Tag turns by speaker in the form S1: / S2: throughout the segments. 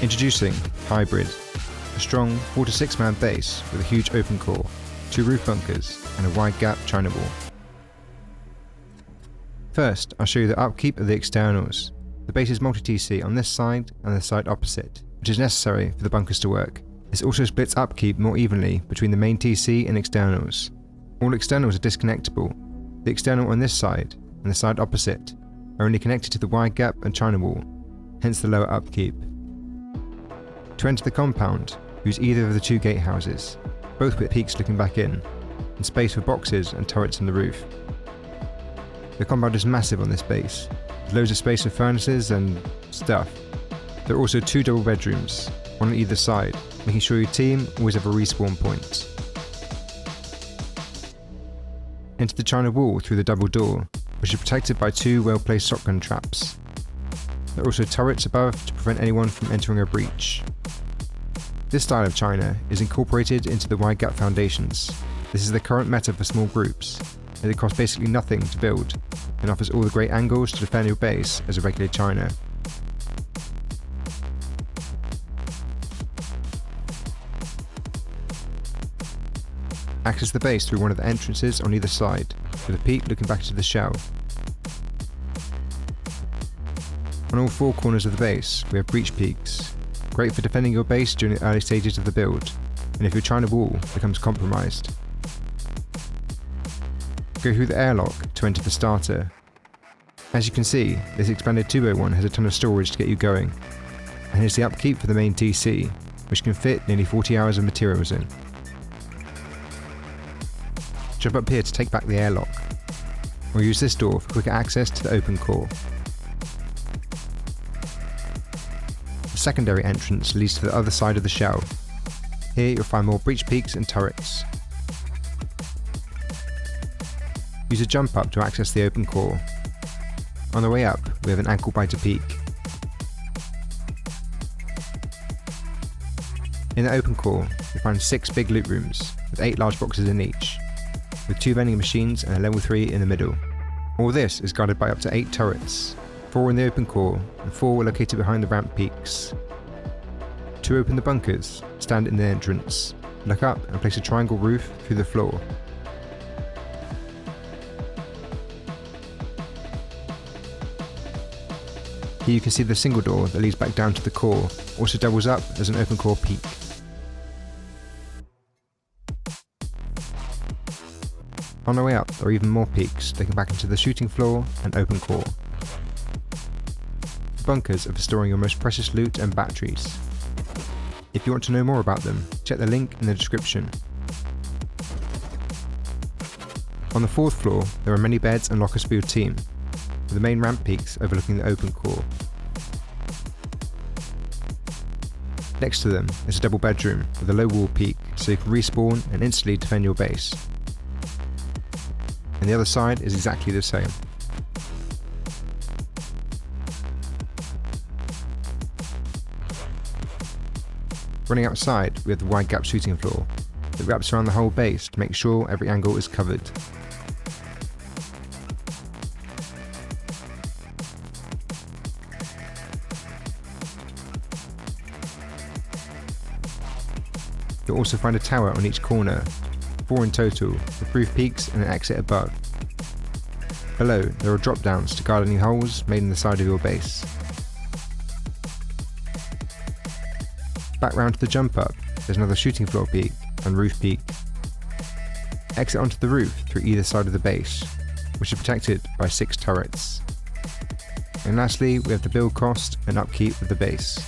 S1: Introducing Hybrid, a strong 4 to 6 man base with a huge open core, 2 roof bunkers and a wide gap china wall. First, I'll show you the upkeep of the externals. The base is multi-TC on this side and the side opposite, which is necessary for the bunkers to work. This also splits upkeep more evenly between the main TC and externals. All externals are disconnectable. The external on this side and the side opposite are only connected to the wide gap and china wall, hence the lower upkeep. To enter the compound, use either of the 2 gatehouses, both with peaks looking back in, and space for boxes and turrets on the roof. The compound is massive on this base, with loads of space for furnaces and stuff. There are also 2 double bedrooms, one on either side, making sure your team always have a respawn point. Enter the china wall through the double door, which is protected by 2 well-placed shotgun traps. There are also turrets above to prevent anyone from entering a breach. This style of china is incorporated into the wide gap foundations. This is the current meta for small groups, as it costs basically nothing to build and offers all the great angles to defend your base as a regular china. Access the base through one of the entrances on either side, with a peak looking back into the shell. On all 4 corners of the base, we have breach peaks, great for defending your base during the early stages of the build, and if your china wall becomes compromised. Go through the airlock to enter the starter. As you can see, this expanded 201 has a ton of storage to get you going, and here's the upkeep for the main TC, which can fit nearly 40 hours of materials in. Jump up here to take back the airlock, or use this door for quicker access to the open core. The secondary entrance leads to the other side of the shell. Here you'll find more breach peaks and turrets. Use a jump up to access the open core. On the way up, we have an ankle biter peak. In the open core, you'll find 6 big loot rooms, with 8 large boxes in each, with 2 vending machines and a level 3 in the middle. All this is guarded by up to 8 turrets, 4 in the open core and 4 located behind the ramp peaks. To open the bunkers, stand in the entrance, look up and place a triangle roof through the floor. Here you can see the single door that leads back down to the core, also doubles up as an open core peak. On the way up, there are even more peaks taking back into the shooting floor and open core. The bunkers are for storing your most precious loot and batteries. If you want to know more about them, check the link in the description. On the 4th floor, there are many beds and lockers for your team, with the main ramp peaks overlooking the open core. Next to them is a double bedroom with a low wall peak so you can respawn and instantly defend your base. And the other side is exactly the same. Running outside, we have the wide gap shooting floor that wraps around the whole base to make sure every angle is covered. You'll also find a tower on each corner, 4 in total, with roof peaks and an exit above. Below, there are drop downs to guard any holes made in the side of your base. Back round to the jump up, there's another shooting floor peak and roof peak. Exit onto the roof through either side of the base, which is protected by 6 turrets. And lastly, we have the build cost and upkeep of the base.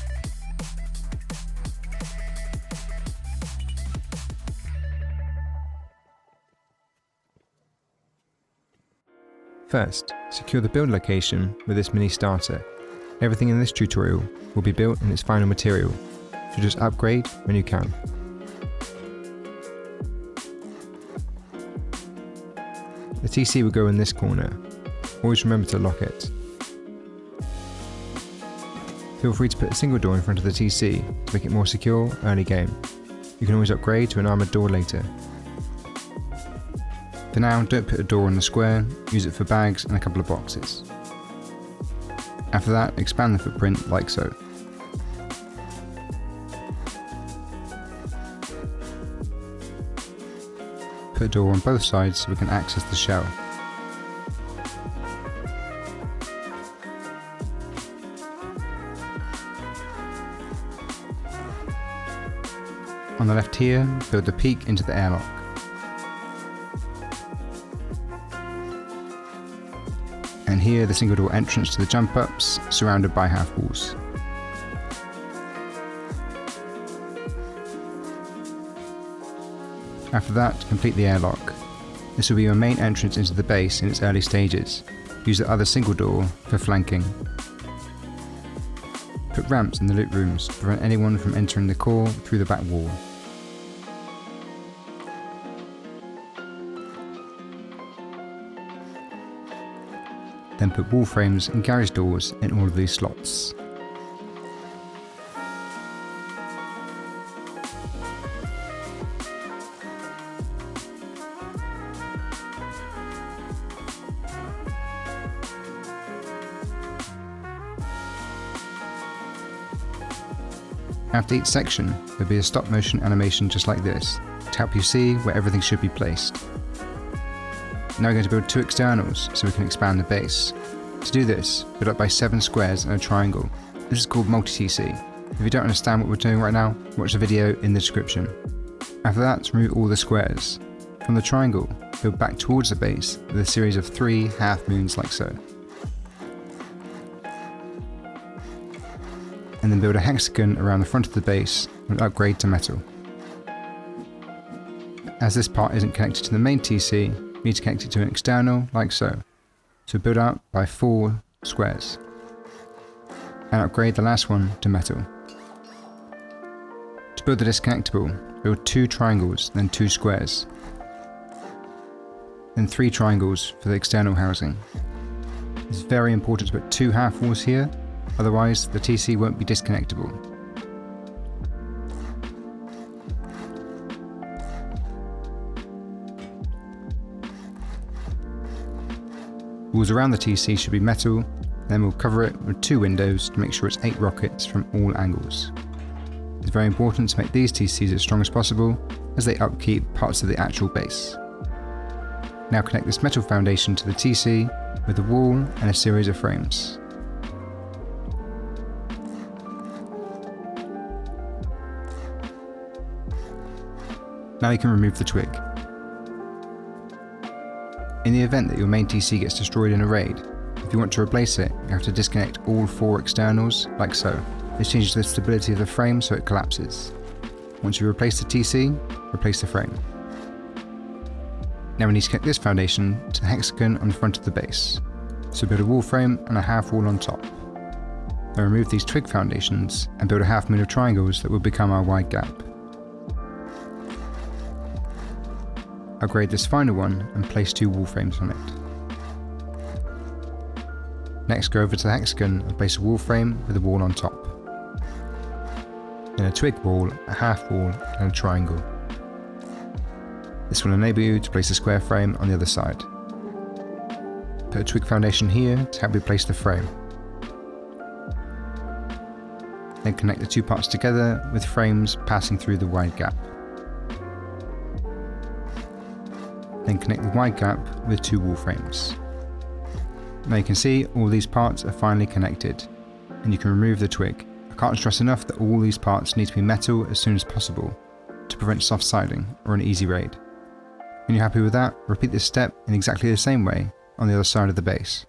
S1: First, secure the build location with this mini starter. Everything in this tutorial will be built in its final material, so just upgrade when you can. The TC will go in this corner. Always remember to lock it. Feel free to put a single door in front of the TC to make it more secure early game. You can always upgrade to an armoured door later. For now, don't put a door on the square, use it for bags and a couple of boxes. After that, expand the footprint like so. Put a door on both sides so we can access the shell. On the left here, build the peak into the airlock. And here the single door entrance to the jump ups, surrounded by half walls. After that, complete the airlock. This will be your main entrance into the base in its early stages. Use the other single door for flanking. Put ramps in the loot rooms to prevent anyone from entering the core through the back wall. Then put wall frames and garage doors in all of these slots. After each section, there'll be a stop motion animation just like this, to help you see where everything should be placed. Now we're going to build 2 externals so we can expand the base. To do this, build up by 7 squares and a triangle. This is called multi-TC. If you don't understand what we're doing right now, watch the video in the description. After that, remove all the squares. From the triangle, build back towards the base with a series of 3 half moons like so. And then build a hexagon around the front of the base and upgrade to metal. As this part isn't connected to the main TC, you need to connect it to an external like so. So build up by 4 squares. And upgrade the last one to metal. To build the disconnectable, build 2 triangles, then 2 squares. Then 3 triangles for the external housing. It's very important to put 2 half walls here, otherwise the TC won't be disconnectable. Walls around the TC should be metal, then we'll cover it with 2 windows to make sure it's 8 rockets from all angles. It's very important to make these TCs as strong as possible as they upkeep parts of the actual base. Now connect this metal foundation to the TC with a wall and a series of frames. Now you can remove the twig. In the event that your main TC gets destroyed in a raid, if you want to replace it, you have to disconnect all 4 externals, like so. This changes the stability of the frame so it collapses. Once you replace the TC, replace the frame. Now we need to connect this foundation to the hexagon on the front of the base. So build a wall frame and a half wall on top. Then remove these twig foundations and build a half moon of triangles that will become our wide gap. Upgrade this final one and place 2 wall frames on it. Next, go over to the hexagon and place a wall frame with a wall on top. Then a twig wall, a half wall and a triangle. This will enable you to place a square frame on the other side. Put a twig foundation here to help you place the frame. Then connect the 2 parts together with frames passing through the wide gap. Then connect the wide gap with 2 wall frames. Now you can see all these parts are finally connected, and you can remove the twig. I can't stress enough that all these parts need to be metal as soon as possible to prevent soft siding or an easy raid. When you're happy with that, repeat this step in exactly the same way on the other side of the base.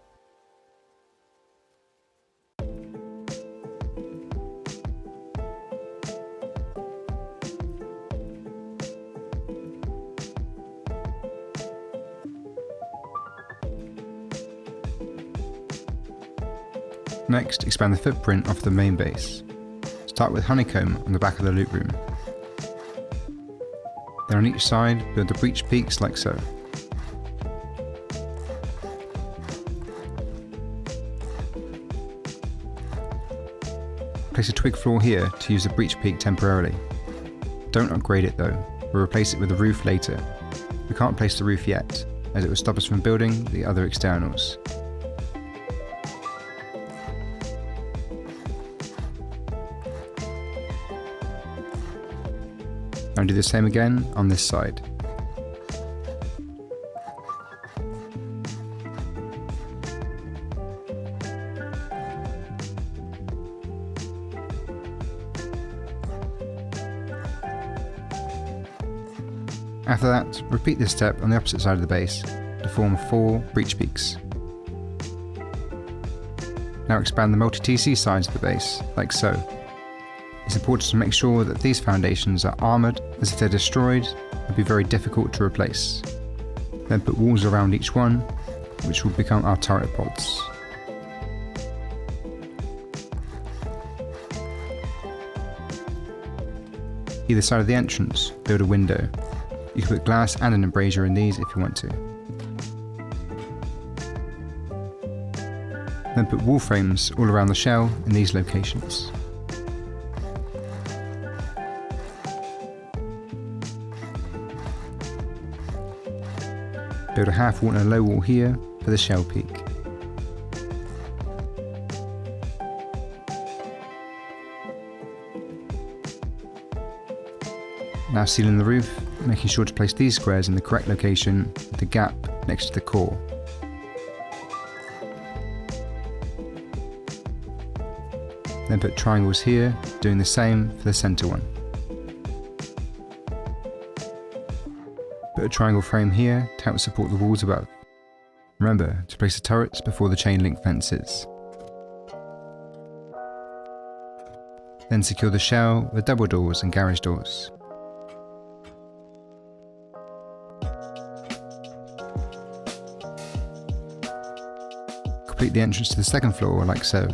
S1: Next, expand the footprint of the main base. Start with honeycomb on the back of the loot room. Then on each side, build the breach peaks like so. Place a twig floor here to use the breach peak temporarily. Don't upgrade it though, we'll replace it with a roof later. We can't place the roof yet, as it will stop us from building the other externals. And do the same again on this side. After that, repeat this step on the opposite side of the base to form 4 breach peaks. Now expand the multi-TC sides of the base, like so. It's important to make sure that these foundations are armoured, as if they're destroyed, it would be very difficult to replace. Then put walls around each one, which will become our turret pods. Either side of the entrance, build a window. You can put glass and an embrasure in these if you want to. Then put wall frames all around the shell in these locations. Build a half wall and a low wall here for the shell peak. Now seal in the roof, making sure to place these squares in the correct location with the gap next to the core. Then put triangles here, doing the same for the centre one. Put a triangle frame here to help support the walls above. Remember to place the turrets before the chain link fences. Then secure the shell with double doors and garage doors. Complete the entrance to the second floor like so.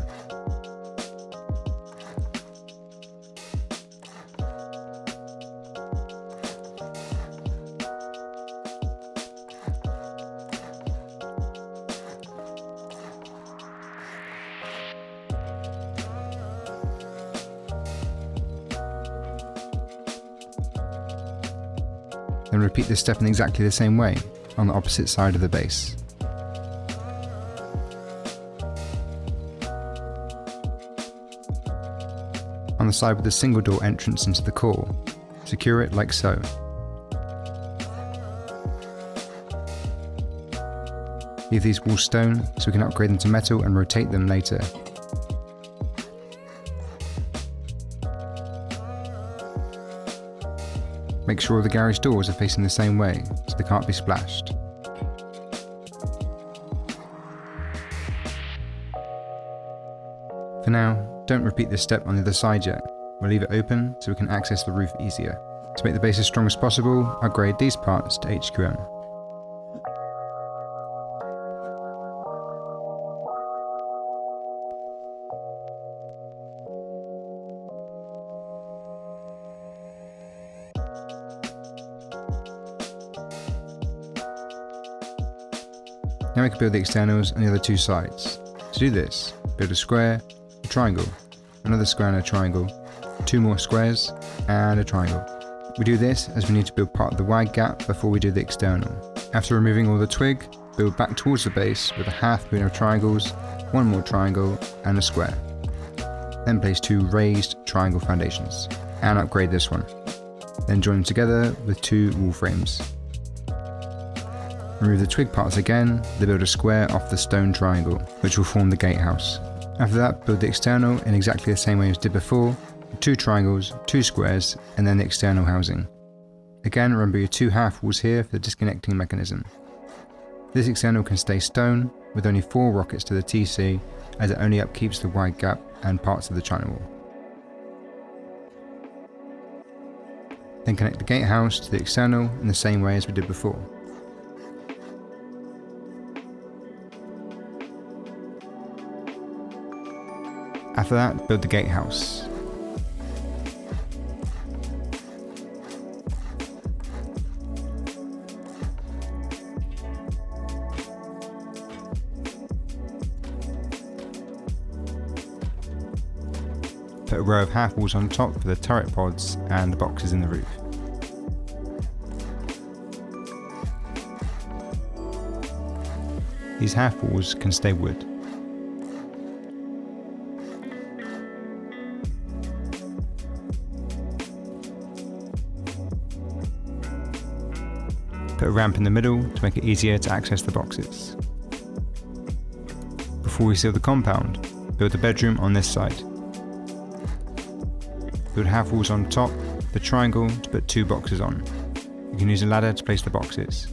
S1: Then repeat this step in exactly the same way on the opposite side of the base. On the side with the single door entrance into the core, secure it like so. Leave these walls stone so we can upgrade them to metal and rotate them later. Make sure the garage doors are facing the same way so they can't be splashed. For now, don't repeat this step on the other side yet. We'll leave it open so we can access the roof easier. To make the base as strong as possible, upgrade these parts to HQM. Now we can build the externals on the other two sides. To do this, build a square, a triangle, another square and a triangle, 2 more squares, and a triangle. We do this as we need to build part of the wide gap before we do the external. After removing all the twig, build back towards the base with a half moon of triangles, 1 more triangle, and a square. Then place 2 raised triangle foundations, and upgrade this one. Then join them together with 2 wall frames. Remove the twig parts again, then build a square off the stone triangle, which will form the gatehouse. After that, build the external in exactly the same way as did before, 2 triangles, 2 squares, and then the external housing. Again, remember your 2 half walls here for the disconnecting mechanism. This external can stay stone, with only 4 rockets to the TC, as it only upkeeps the wide gap and parts of the channel wall. Then connect the gatehouse to the external in the same way as we did before. After that, build the gatehouse. Put a row of half walls on top for the turret pods and the boxes in the roof. These half walls can stay wood. Put a ramp in the middle to make it easier to access the boxes. Before we seal the compound, build the bedroom on this side. Build half walls on top, the triangle to put 2 boxes on. You can use a ladder to place the boxes.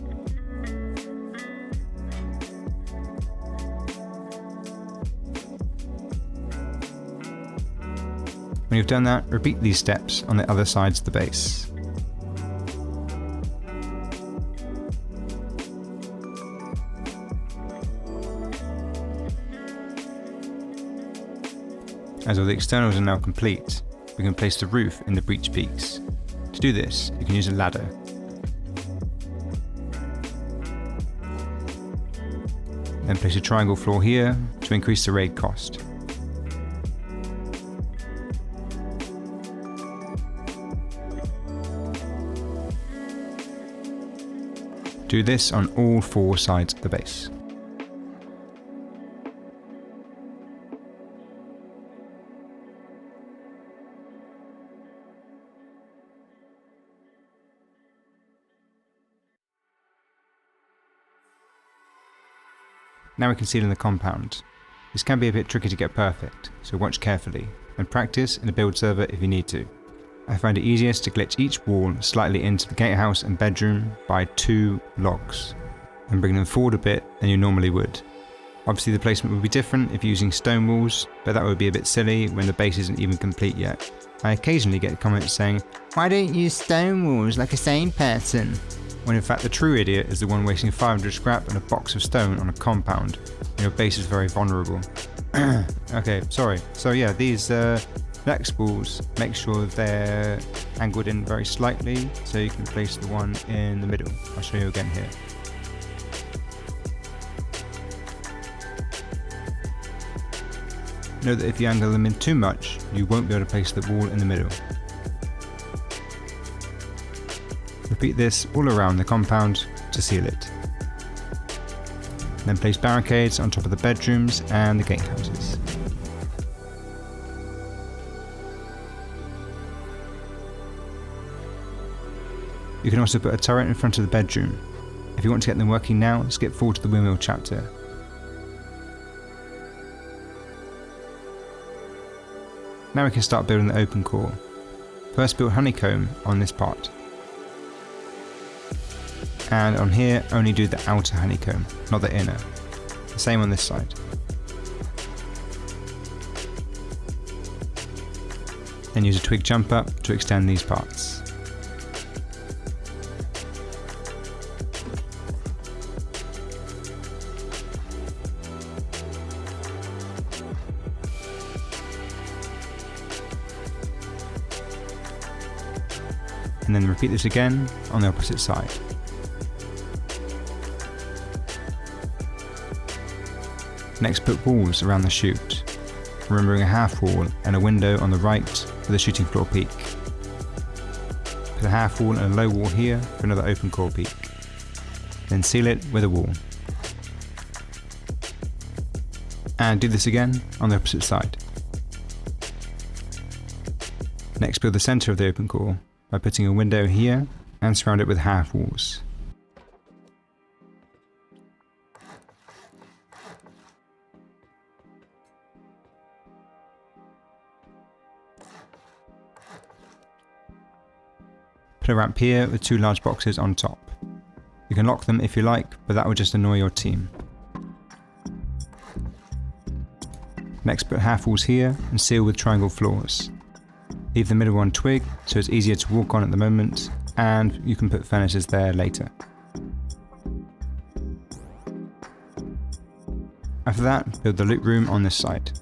S1: When you've done that, repeat these steps on the other sides of the base. As all the externals are now complete, we can place the roof in the breach peaks. To do this, you can use a ladder. Then place a triangle floor here to increase the raid cost. Do this on all 4 sides of the base. Now we can seal in the compound. This can be a bit tricky to get perfect, so watch carefully, and practice in a build server if you need to. I find it easiest to glitch each wall slightly into the gatehouse and bedroom by 2 logs, and bring them forward a bit than you normally would. Obviously the placement would be different if using stone walls, but that would be a bit silly when the base isn't even complete yet. I occasionally get comments saying, "Why don't you use stone walls like a sane person?" When in fact the true idiot is the one wasting 500 scrap and a box of stone on a compound, and your base is very vulnerable. Okay, sorry. So yeah, these next walls, make sure they're angled in very slightly so you can place the one in the middle. I'll show you again here. Note that if you angle them in too much, you won't be able to place the wall in the middle. Repeat this all around the compound to seal it. Then place barricades on top of the bedrooms and the gatehouses. You can also put a turret in front of the bedroom. If you want to get them working now, skip forward to the Windmill chapter. Now we can start building the open core. First build honeycomb on this part. And on here, only do the outer honeycomb, not the inner. The same on this side. Then use a twig jump up to extend these parts. And then repeat this again on the opposite side. Next, put walls around the chute, remembering a half wall and a window on the right for the shooting floor peak. Put a half wall and a low wall here for another open core peak. Then seal it with a wall. And do this again on the opposite side. Next, build the centre of the open core by putting a window here and surround it with half walls. Put a ramp here with 2 large boxes on top. You can lock them if you like, but that would just annoy your team. Next, put half walls here and seal with triangle floors. Leave the middle one twig so it's easier to walk on at the moment, and you can put furnaces there later. After that, build the loot room on this side.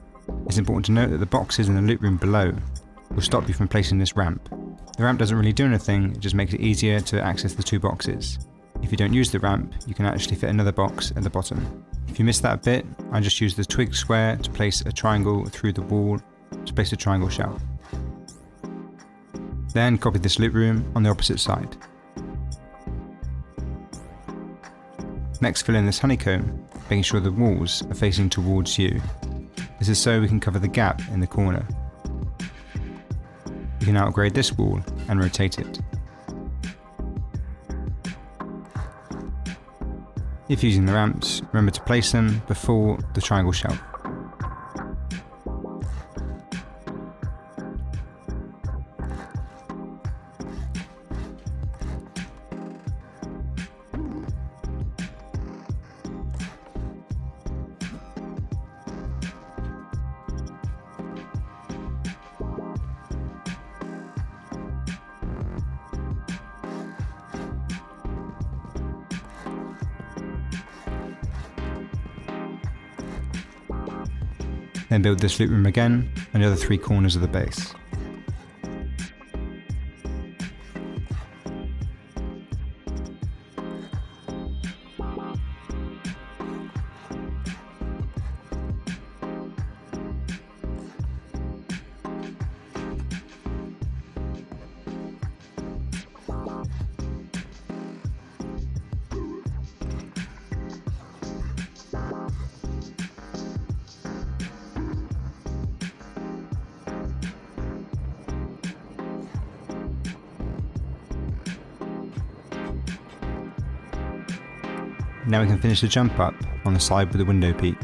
S1: It's important to note that the boxes in the loot room below will stop you from placing this ramp. The ramp doesn't really do anything, it just makes it easier to access the 2 boxes. If you don't use the ramp, you can actually fit another box at the bottom. If you miss that bit, I just use the twig square to place a triangle through the wall to place the triangle shell. Then copy this loop room on the opposite side. Next, fill in this honeycomb, making sure the walls are facing towards you. This is so we can cover the gap in the corner. You can now upgrade this wall and rotate it. If using the ramps, remember to place them before the triangle shelf. Then build this loop room again on the other 3 corners of the base. Now we can finish the jump up on the side with the window peak.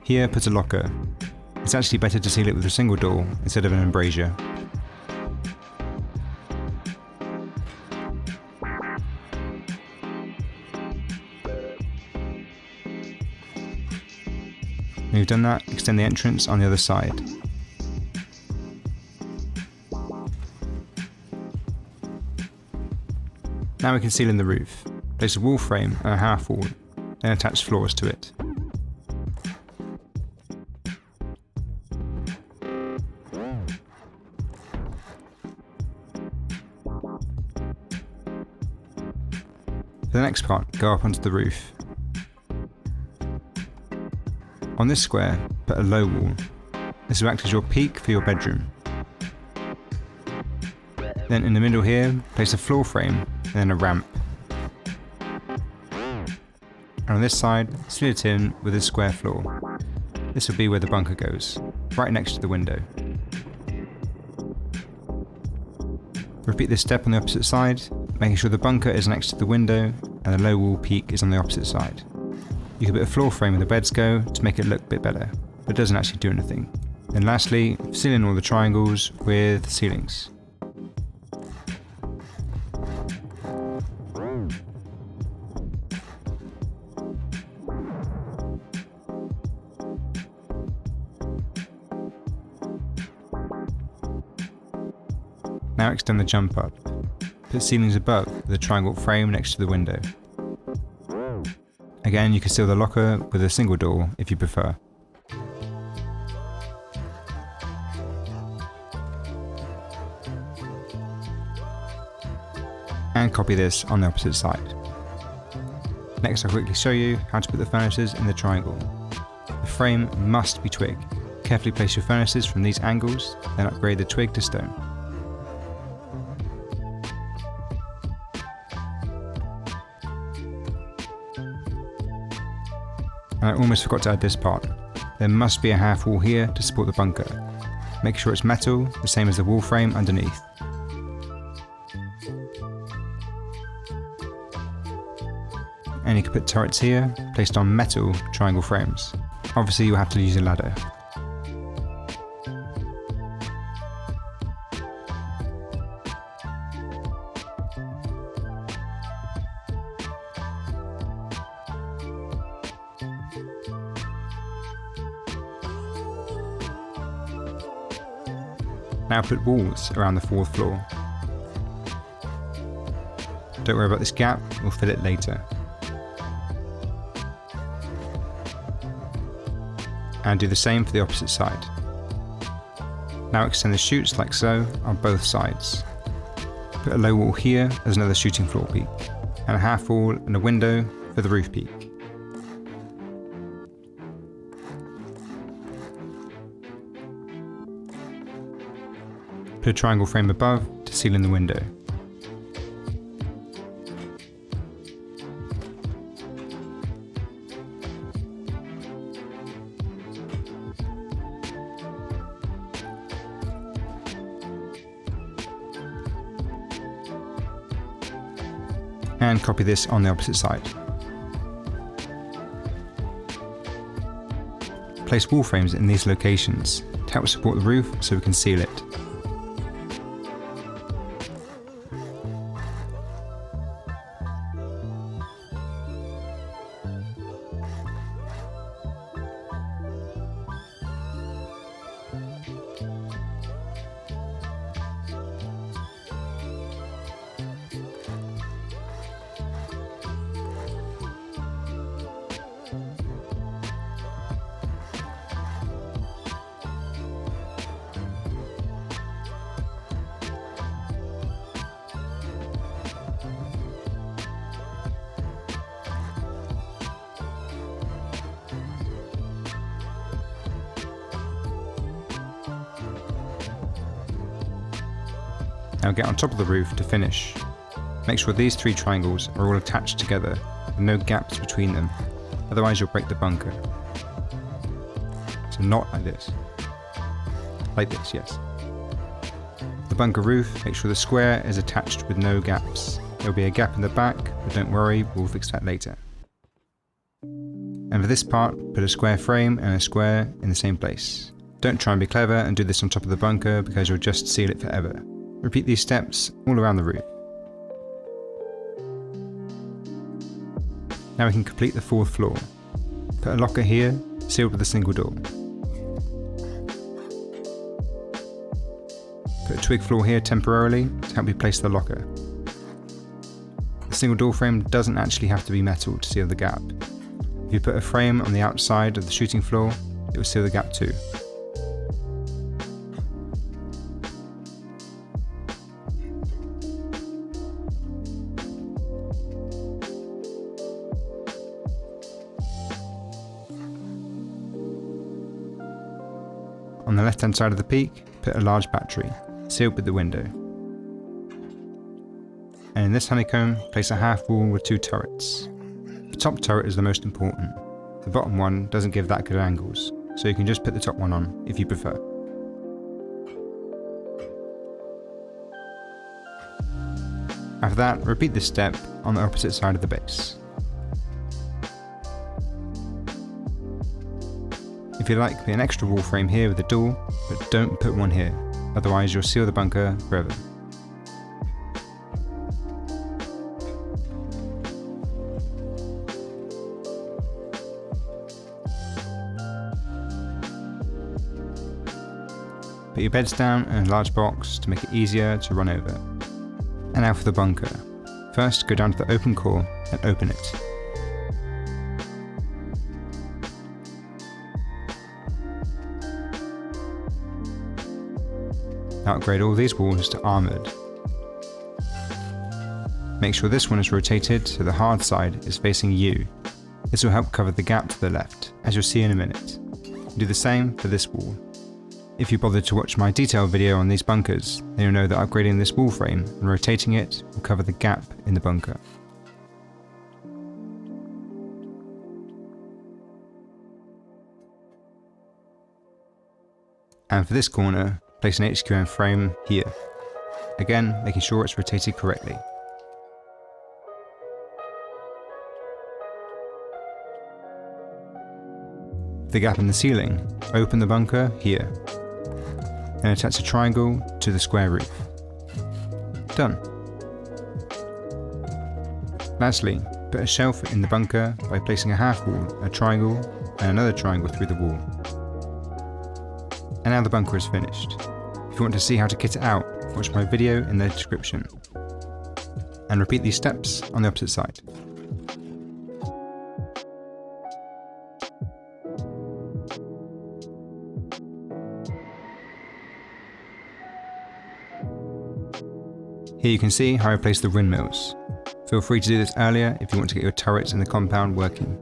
S1: Here, put a locker. It's actually better to seal it with a single door instead of an embrasure. When you've done that, extend the entrance on the other side. Now we can seal in the roof. Place a wall frame and a half wall, then attach floors to it. For the next part, go up onto the roof. On this square, put a low wall. This will act as your peak for your bedroom. Then in the middle here, place a floor frame and then a ramp. And on this side, seal it in with a square floor. This will be where the bunker goes, right next to the window. Repeat this step on the opposite side, making sure the bunker is next to the window and the low wall peak is on the opposite side. You can put a floor frame where the beds go to make it look a bit better, but it doesn't actually do anything. Then lastly, seal in all the triangles with ceilings. Now extend the jump up. Put ceilings above with a triangle frame next to the window. Again, you can seal the locker with a single door if you prefer. And copy this on the opposite side. Next, I'll quickly show you how to put the furnaces in the triangle. The frame must be twig. Carefully place your furnaces from these angles, then upgrade the twig to stone. And I almost forgot to add this part. There must be a half wall here to support the bunker. Make sure it's metal, the same as the wall frame underneath. And you can put turrets here, placed on metal triangle frames. Obviously you'll have to use a ladder. Now put walls around the 4th floor. Don't worry about this gap, we'll fill it later. And do the same for the opposite side. Now extend the chutes like so on both sides. Put a low wall here as another shooting floor peak, and a half wall and a window for the roof peak. Put a triangle frame above to seal in the window. And copy this on the opposite side. Place wall frames in these locations to help support the roof so we can seal it. Now get on top of the roof to finish. Make sure these 3 triangles are all attached together with no gaps between them, otherwise you'll break the bunker. So not like this. Like this, yes. The bunker roof, make sure the square is attached with no gaps. There will be a gap in the back, but don't worry, we'll fix that later. And for this part, put a square frame and a square in the same place. Don't try and be clever and do this on top of the bunker because you'll just seal it forever. Repeat these steps all around the roof. Now we can complete the 4th floor. Put a locker here, sealed with a single door. Put a twig floor here temporarily to help you place the locker. The single door frame doesn't actually have to be metal to seal the gap. If you put a frame on the outside of the shooting floor, it will seal the gap too. On the left hand side of the peak, put a large battery, sealed with the window. And in this honeycomb, place a half wall with 2 turrets. The top turret is the most important. The bottom one doesn't give that good angles, so you can just put the top one on if you prefer. After that, repeat this step on the opposite side of the base. If you like, put an extra wall frame here with a door, but don't put one here, otherwise you'll seal the bunker forever. Put your beds down in a large box to make it easier to run over. And now for the bunker. First, go down to the open core and open it. Now upgrade all these walls to armoured. Make sure this one is rotated so the hard side is facing you. This will help cover the gap to the left, as you'll see in a minute. Do the same for this wall. If you bothered to watch my detailed video on these bunkers, then you'll know that upgrading this wall frame and rotating it will cover the gap in the bunker. And for this corner, place an HQM frame here. Again, making sure it's rotated correctly. For the gap in the ceiling, open the bunker here. Then attach a triangle to the square roof. Done. Lastly, put a shelf in the bunker by placing a half wall, a triangle, and another triangle through the wall. And now the bunker is finished. If you want to see how to kit it out, watch my video in the description. And repeat these steps on the opposite side. Here you can see how I place the windmills. Feel free to do this earlier if you want to get your turrets in the compound working.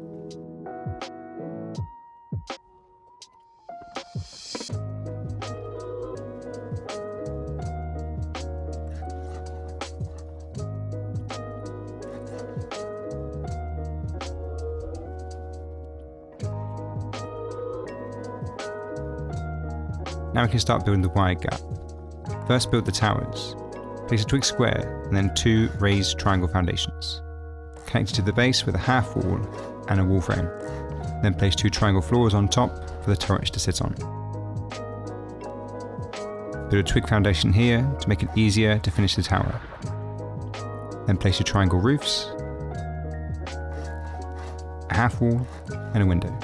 S1: Now we can start building the wide gap. First build the towers. Place a twig square and then 2 raised triangle foundations. Connected to the base with a half wall and a wall frame. Then place 2 triangle floors on top for the turrets to sit on. Build a twig foundation here to make it easier to finish the tower. Then place your triangle roofs, a half wall and a window.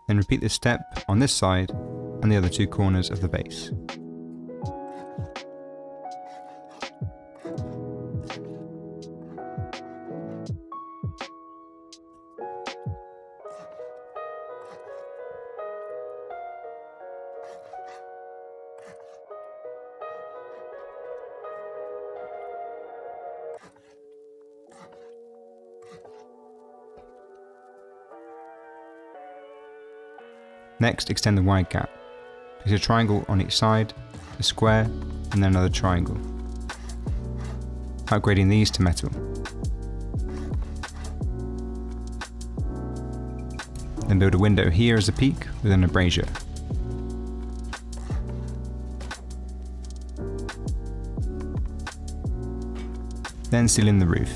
S1: Then repeat this step on this side and the other 2 corners of the base. Next, extend the wide gap. Place a triangle on each side, a square, and then another triangle. Upgrading these to metal. Then build a window here as a peak with an embrasure. Then seal in the roof.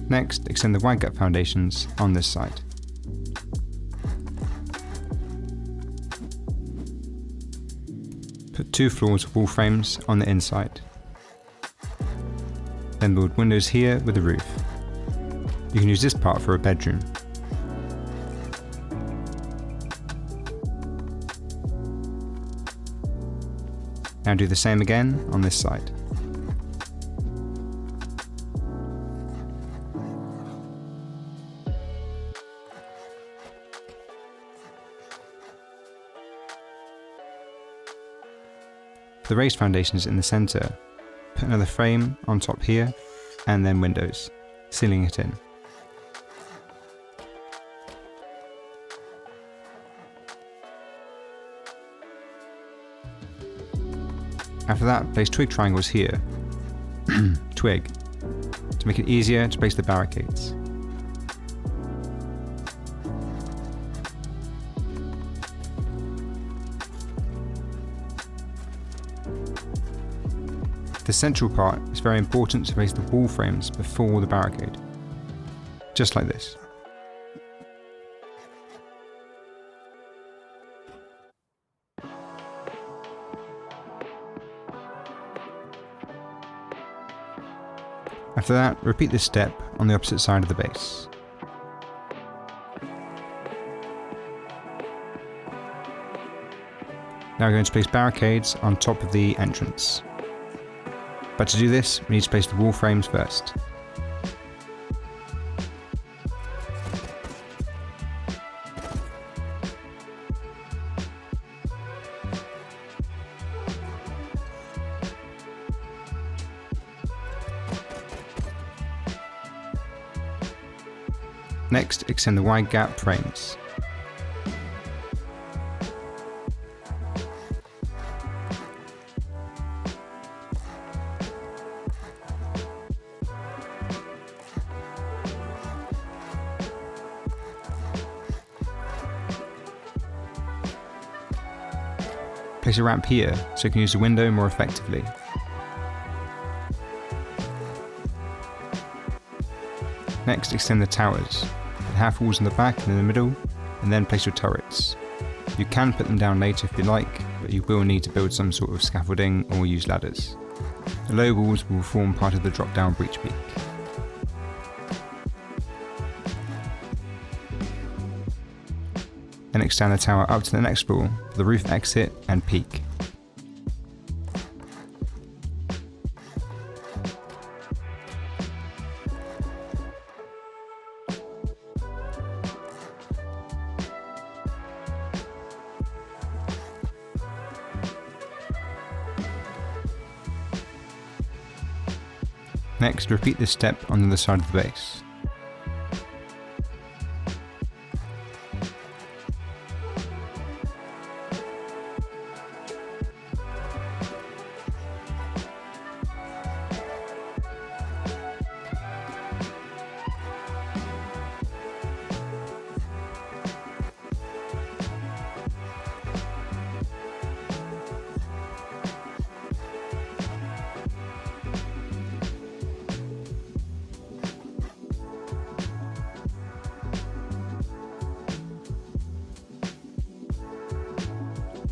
S1: Next, extend the wide gap foundations on this side. Put 2 floors of wall frames on the inside. Then build windows here with a roof. You can use this part for a bedroom. Now do the same again on this side. For the raised foundations in the centre, put another frame on top here, and then windows, sealing it in. After that, place twig triangles here, twig, to make it easier to place the barricades. The central part is very important to place the wall frames before the barricade, just like this. After that, repeat this step on the opposite side of the base. Now we're going to place barricades on top of the entrance. But to do this, we need to place the wall frames first. Next, extend the wide gap frames. Place a ramp here so you can use the window more effectively. Next, extend the towers. Put half walls in the back and in the middle, and then place your turrets. You can put them down later if you like, but you will need to build some sort of scaffolding or use ladders. The low walls will form part of the drop-down breach peak. Then extend the tower up to the next floor for the roof exit and peak. Next, repeat this step on the other side of the base.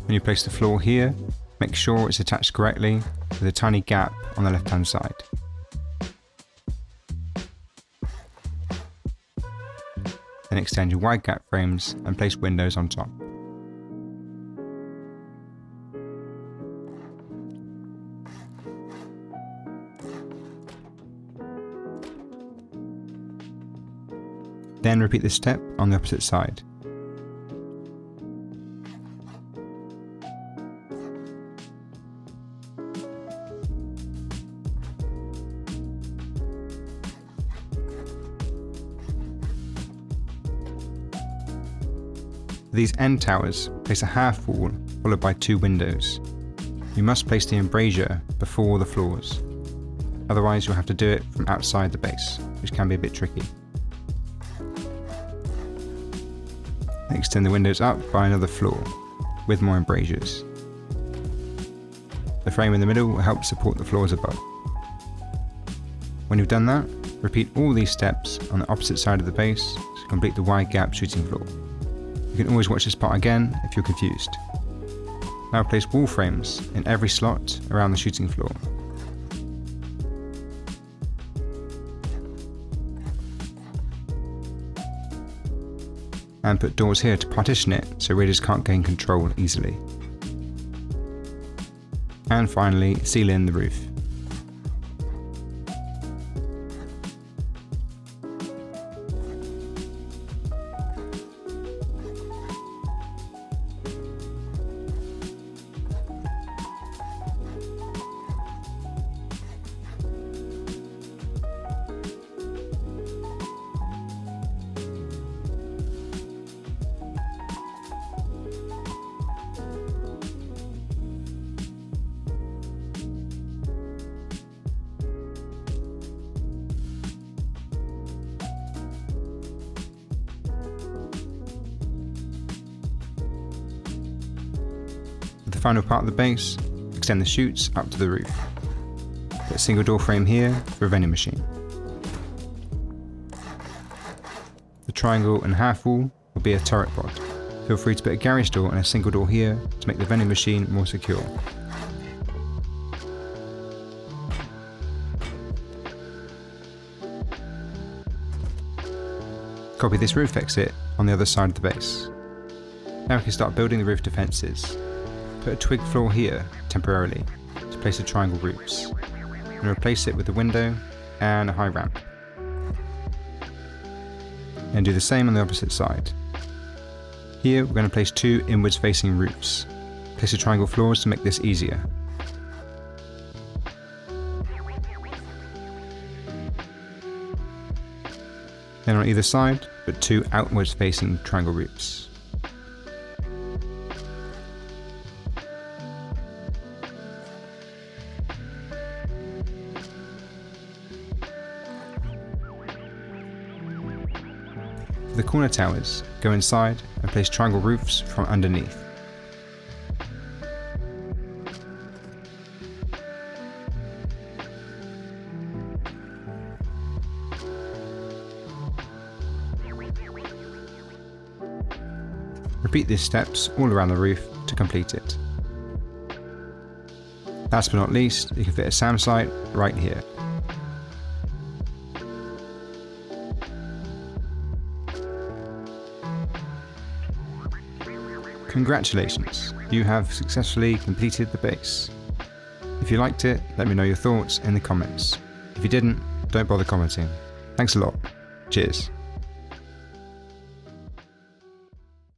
S1: When you place the floor here, make sure it's attached correctly with a tiny gap on the left hand side. Then extend your wide gap frames and place windows on top. Then repeat this step on the opposite side. For these end towers, place a half wall followed by 2 windows. You must place the embrasure before the floors, otherwise you'll have to do it from outside the base, which can be a bit tricky. Then extend the windows up by another floor, with more embrasures. The frame in the middle will help support the floors above. When you've done that, repeat all these steps on the opposite side of the base to complete the wide gap shooting floor. You can always watch this part again if you're confused. Now place wall frames in every slot around the shooting floor. And put doors here to partition it so raiders can't gain control easily. And finally, seal in the roof. For the final part of the base, extend the chutes up to the roof. Put a single door frame here for a vending machine. The triangle and half wall will be a turret pod. Feel free to put a garage door and a single door here to make the vending machine more secure. Copy this roof exit on the other side of the base. Now we can start building the roof defences. Put a twig floor here, temporarily, to place the triangle roofs, and replace it with a window and a high ramp. And do the same on the opposite side. Here we're going to place 2 inwards facing roofs. Place the triangle floors to make this easier. Then on either side, put 2 outwards facing triangle roofs. For the corner towers, go inside and place triangle roofs from underneath. Repeat these steps all around the roof to complete it. Last but not least, you can fit a SAM site right here. Congratulations, you have successfully completed the base. If you liked it, let me know your thoughts in the comments. If you didn't, don't bother commenting. Thanks a lot. Cheers.